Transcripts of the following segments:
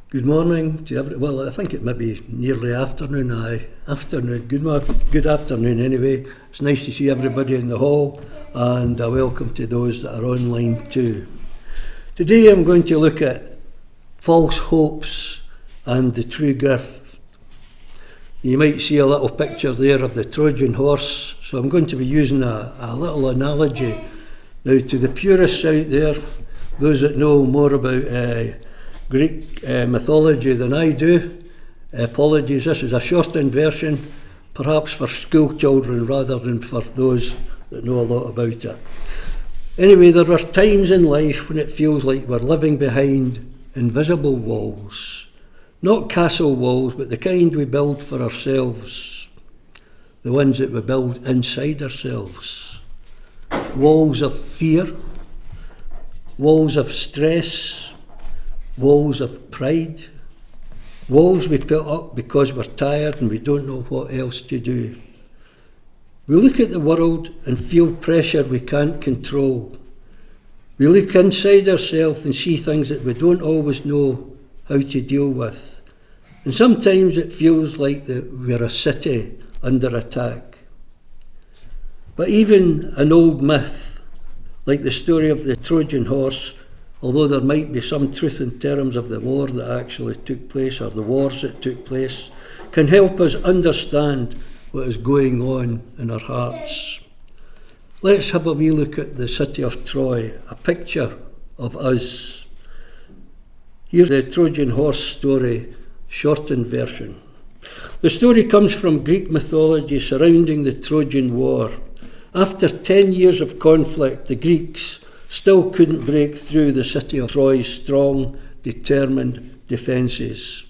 Good morning to everyone. Well, I think it may be nearly afternoon. Afternoon. Good afternoon anyway. It's nice to see everybody in the hall, and a welcome to those that are online too. Today I'm going to look at false hopes and the true gift. You might see a little picture there of the Trojan horse, so I'm going to be using a little analogy. Now, to the purists out there, those that know more about Greek mythology than I do, apologies, this is a shortened version, perhaps for school children rather than for those that know a lot about it. Anyway, there are times in life when it feels like we're living behind invisible walls. Not castle walls, but the kind we build for ourselves. The ones that we build inside ourselves. Walls of fear, walls of stress, walls of pride, walls we put up because we're tired and we don't know what else to do. We look at the world and feel pressure we can't control. We look inside ourselves and see things that we don't always know how to deal with. And sometimes it feels like that we're a city under attack. But even an old myth, like the story of the Trojan horse, although there might be some truth in terms of the war that actually took place, or the wars that took place, can help us understand what is going on in our hearts. Let's have a wee look at the city of Troy, a picture of us. Here's the Trojan horse story, shortened version. The story comes from Greek mythology surrounding the Trojan War. After 10 years of conflict, the Greeks still couldn't break through the city of Troy's strong, determined defences.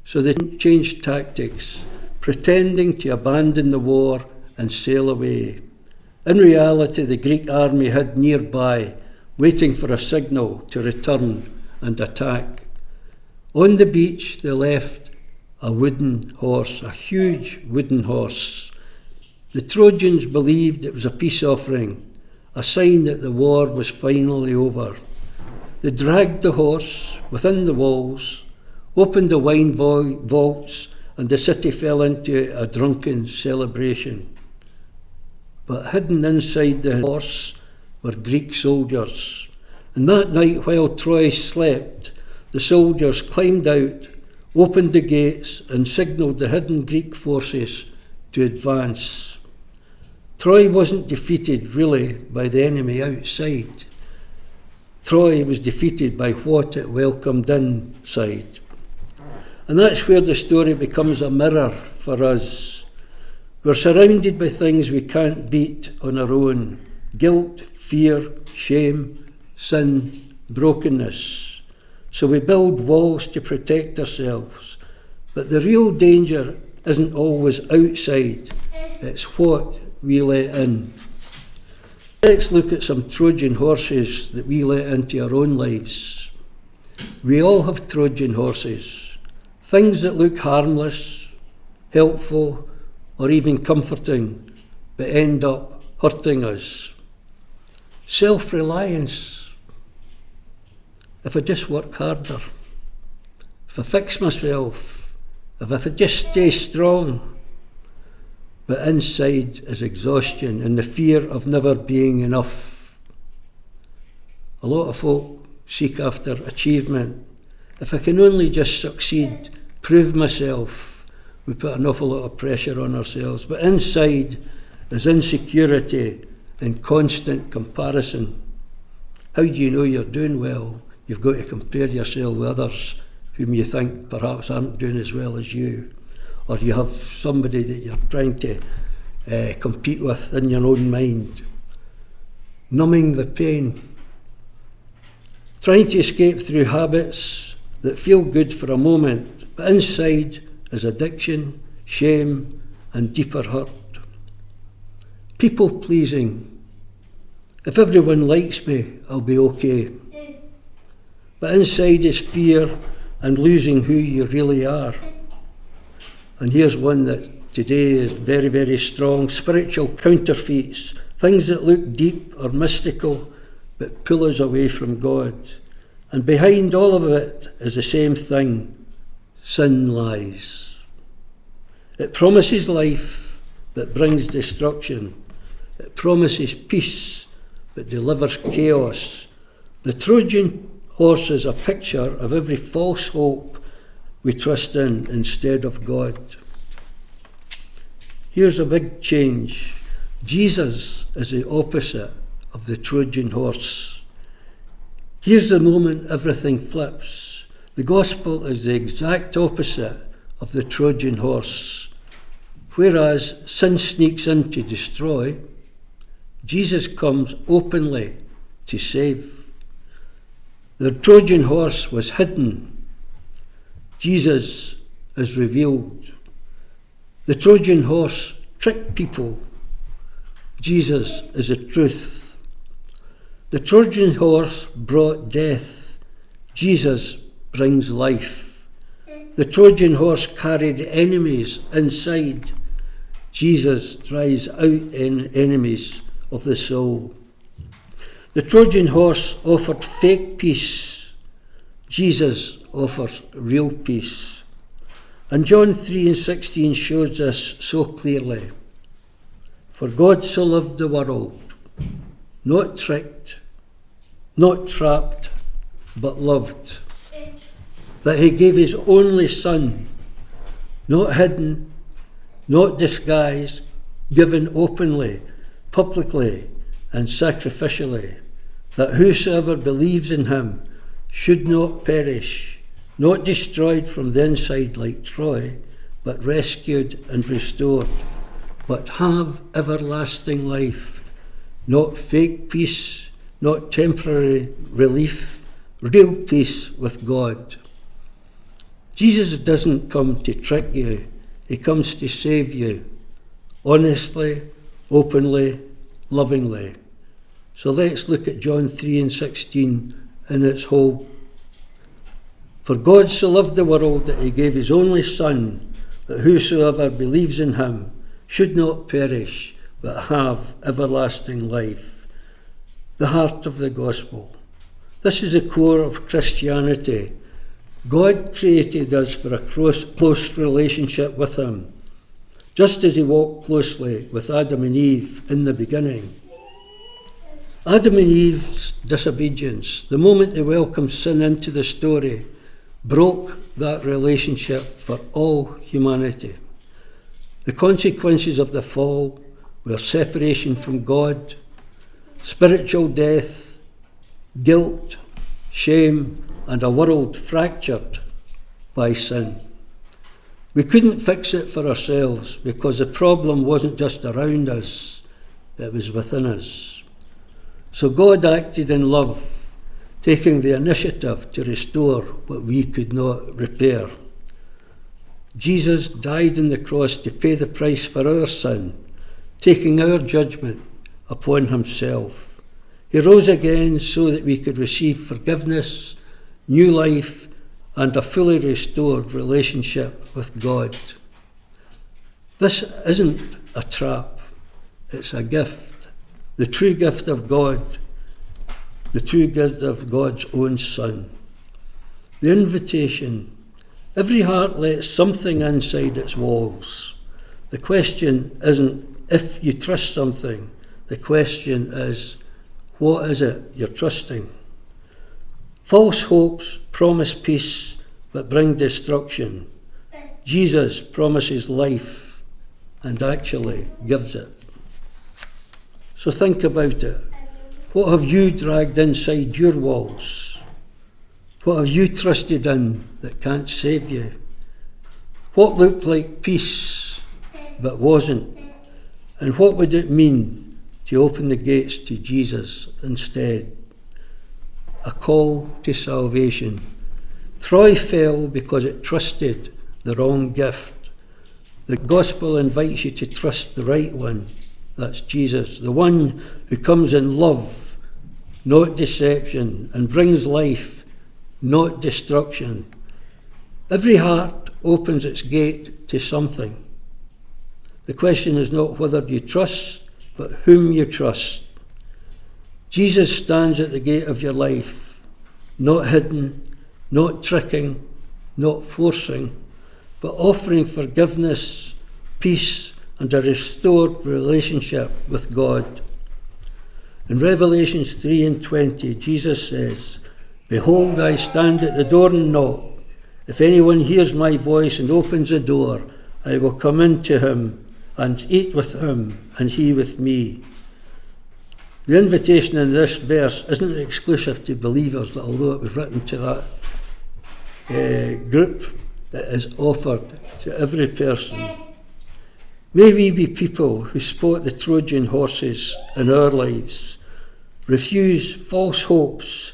So they changed tactics, pretending to abandon the war and sail away. In reality, the Greek army hid nearby, waiting for a signal to return and attack. On the beach, they left a wooden horse, a huge wooden horse. The Trojans believed it was a peace offering, a sign that the war was finally over. They dragged the horse within the walls, opened the wine vaults, and the city fell into a drunken celebration. But hidden inside the horse were Greek soldiers. And that night, while Troy slept, the soldiers climbed out, opened the gates, and signalled the hidden Greek forces to advance. Troy wasn't defeated, really, by the enemy outside. Troy was defeated by what it welcomed inside. And that's where the story becomes a mirror for us. We're surrounded by things we can't beat on our own. Guilt, fear, shame, sin, brokenness. So we build walls to protect ourselves. But the real danger isn't always outside. It's what we let in. Let's look at some Trojan horses that we let into our own lives. We all have Trojan horses, things that look harmless, helpful, or even comforting, but end up hurting us. Self-reliance. If I just work harder, if I fix myself, if I just stay strong. But inside is exhaustion and the fear of never being enough. A lot of folk seek after achievement. If I can only just succeed, prove myself, we put an awful lot of pressure on ourselves. But inside is insecurity and constant comparison. How do you know you're doing well? You've got to compare yourself with others whom you think perhaps aren't doing as well as you. Or you have somebody that you're trying to compete with in your own mind. Numbing the pain. Trying to escape through habits that feel good for a moment, but inside is addiction, shame, and deeper hurt. People pleasing. If everyone likes me, I'll be okay. But inside is fear and losing who you really are. And here's one that today is very, very strong. Spiritual counterfeits, things that look deep or mystical, but pull us away from God. And behind all of it is the same thing: sin lies. It promises life, but brings destruction. It promises peace, but delivers chaos. The Trojan horse is a picture of every false hope we trust in instead of God. Here's a big change. Jesus is the opposite of the Trojan horse. Here's the moment everything flips. The gospel is the exact opposite of the Trojan horse. Whereas sin sneaks in to destroy, Jesus comes openly to save. The Trojan horse was hidden. Jesus is revealed. The Trojan horse tricked people. Jesus is the truth. The Trojan horse brought death. Jesus brings life. The Trojan horse carried enemies inside. Jesus drives out enemies of the soul. The Trojan horse offered fake peace. Jesus offers real peace. And John 3:16 shows this so clearly. For God so loved the world, not tricked, not trapped, but loved, that he gave his only Son, not hidden, not disguised, given openly, publicly, and sacrificially, that whosoever believes in him should not perish, not destroyed from the inside like Troy, but rescued and restored, but have everlasting life, not fake peace, not temporary relief, real peace with God. Jesus doesn't come to trick you, he comes to save you, honestly, openly, lovingly. So let's look at John 3:16 in its whole. For God so loved the world that he gave his only Son, that whosoever believes in him should not perish, but have everlasting life. The heart of the gospel. This is the core of Christianity. God created us for a close relationship with him, just as he walked closely with Adam and Eve in the beginning. Adam and Eve's disobedience, the moment they welcomed sin into the story, broke that relationship for all humanity. The consequences of the fall were separation from God, spiritual death, guilt, shame, and a world fractured by sin. We couldn't fix it for ourselves because the problem wasn't just around us, it was within us. So God acted in love, taking the initiative to restore what we could not repair. Jesus died on the cross to pay the price for our sin, taking our judgment upon himself. He rose again so that we could receive forgiveness, new life, and a fully restored relationship with God. This isn't a trap, it's a gift, the true gift of God, the true gift of God's own Son. The invitation. Every heart lets something inside its walls. The question isn't if you trust something, the question is, what is it you're trusting? False hopes promise peace but bring destruction. Jesus promises life and actually gives it. So think about it. What have you dragged inside your walls? What have you trusted in that can't save you? What looked like peace but wasn't? And what would it mean to open the gates to Jesus instead? A call to salvation. Troy fell because it trusted the wrong gift. The gospel invites you to trust the right one. That's Jesus, the one who comes in love, not deception, and brings life, not destruction. Every heart opens its gate to something. The question is not whether you trust, but whom you trust. Jesus stands at the gate of your life, not hidden, not tricking, not forcing, but offering forgiveness, peace, and a restored relationship with God. In Revelations 3:20, Jesus says, "Behold, I stand at the door and knock. If anyone hears my voice and opens the door, I will come into him and eat with him and he with me." The invitation in this verse isn't exclusive to believers, although it was written to that group. It is offered to every person. May we be people who spot the Trojan horses in our lives, refuse false hopes,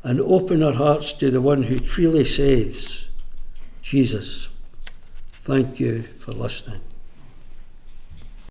and open our hearts to the one who truly saves, Jesus. Thank you for listening.